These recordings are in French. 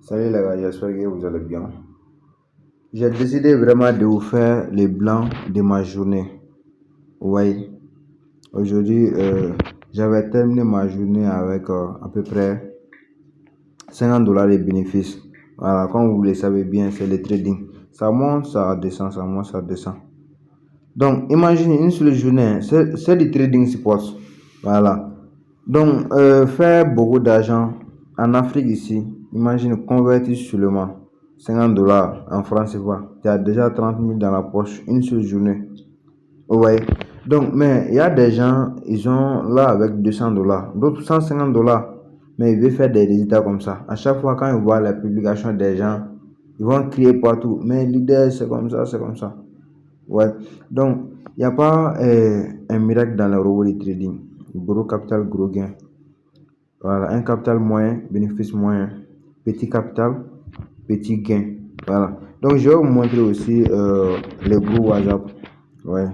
Salut les gars, j'espère que vous allez bien. J'ai décidé vraiment de vous faire les blancs de ma journée. Ouais, aujourd'hui, j'avais terminé ma journée avec à peu près $50 de bénéfices. Voilà, comme vous le savez bien, c'est le trading. Ça monte, ça descend, ça monte, ça descend. Donc, imaginez une seule journée, hein, c'est du trading sport. Voilà. Donc, faire beaucoup d'argent en Afrique ici, imagine convertir seulement $50 en francs CFA. Tu as déjà 30 000 dans la poche une seule journée. Ouais. Donc, mais il y a des gens, ils sont là avec $200, d'autres $150, mais ils veulent faire des résultats comme ça. À chaque fois, quand ils voient la publication des gens, ils vont crier partout. Mais l'idée, c'est comme ça, c'est comme ça. Ouais. Donc, il n'y a pas un miracle dans le robot de trading. Gros capital, gros gain. Voilà, un capital moyen, bénéfice moyen. Petit capital, petit gain. Voilà. Donc, je vais vous montrer aussi les gros WhatsApp. Ouais.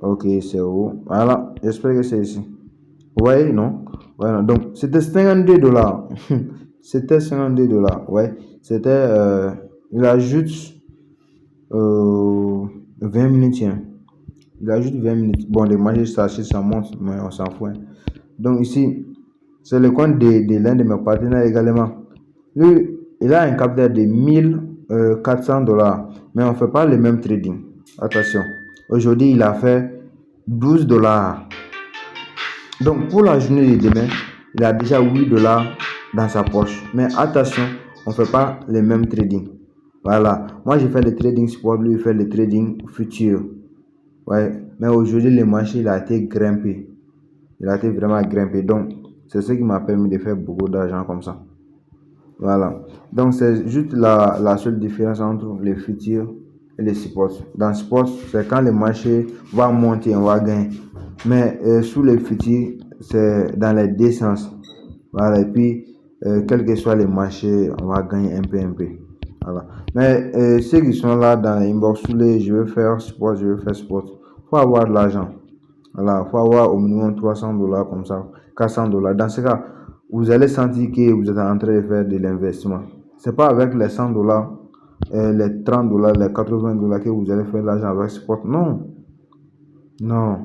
Ok, c'est où? Voilà, j'espère que c'est ici. Ouais, non? Voilà, donc c'était $52. C'était $52. Ouais, c'était. Il ajoute 20 minutes. Hein. Il ajoute 20 minutes. Bon, les marchés, ça monte, mais on s'en fout. Hein. Donc, ici, c'est le compte de l'un de mes partenaires également. Lui, il a un capital de $1,400, mais on ne fait pas le même trading. Attention, aujourd'hui, il a fait $12. Donc, pour la journée de demain, il a déjà $8 dans sa poche. Mais attention, on ne fait pas le même trading. Voilà, moi, j'ai fait le trading sport, lui, il fait le trading futur. Ouais, mais aujourd'hui, le marché, il a été grimpé. Il a été vraiment grimpé. Donc, c'est ce qui m'a permis de faire beaucoup d'argent comme ça. Voilà. Donc, c'est juste la seule différence entre les futurs et les sports. Dans le sport, c'est quand le marché va monter, on va gagner. Mais sous les futurs, c'est dans les deux sens. Voilà. Et puis, quel que soit le marché, on va gagner un peu, un peu. Voilà. Mais ceux qui sont là dans l'inbox, je veux faire sport, je veux faire sport. Il faut avoir de l'argent. Voilà, il faut avoir au minimum $300 comme ça, $400. Dans ce cas, vous allez sentir que vous êtes en train de faire de l'investissement. Ce n'est pas avec les $100, les $30, les $80 que vous allez faire de l'argent avec sport. Non, non.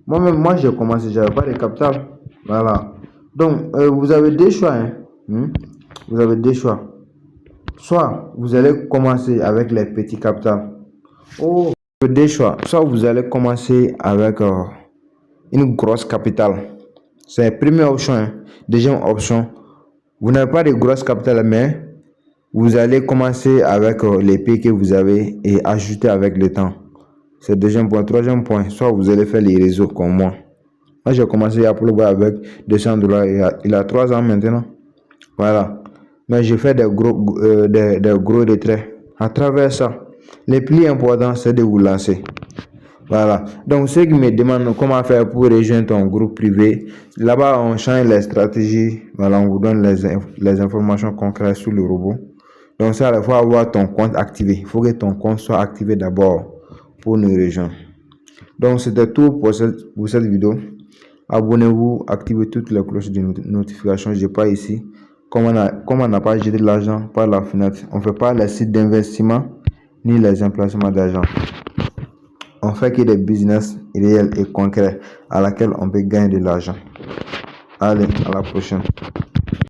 Moi-même, moi j'ai commencé, je n'avais pas de capital. Voilà. Donc, vous avez deux choix. Hein. Vous avez deux choix. Soit vous allez commencer avec les petits capitals. Oh, vous avez deux choix. Soit vous allez commencer avec une grosse capitale. C'est la première option. Hein. Deuxième option, vous n'avez pas de grosse capitale, mais vous allez commencer avec les pays que vous avez et ajouter avec le temps. C'est le deuxième point. Troisième point, soit vous allez faire les réseaux comme moi. Moi, j'ai commencé à plonger avec $200. Il a 3 ans maintenant. Voilà. Mais je fais des gros retraits. À travers ça, le plus important, c'est de vous lancer. Voilà. Donc, ceux qui me demandent comment faire pour rejoindre ton groupe privé, là-bas, on change les stratégies. Voilà, on vous donne les informations concrètes sur le robot. Donc, ça, il faut avoir ton compte activé. Il faut que ton compte soit activé d'abord pour nous rejoindre. Donc, c'était tout pour cette vidéo. Abonnez-vous, activez toutes les cloches de notification. Je pas ici. Comme on n'a pas jeté de l'argent par la fenêtre, on ne fait pas les sites d'investissement ni les emplacements d'argent. On fait que des business réels et concrets à laquelle on peut gagner de l'argent. Allez, à la prochaine.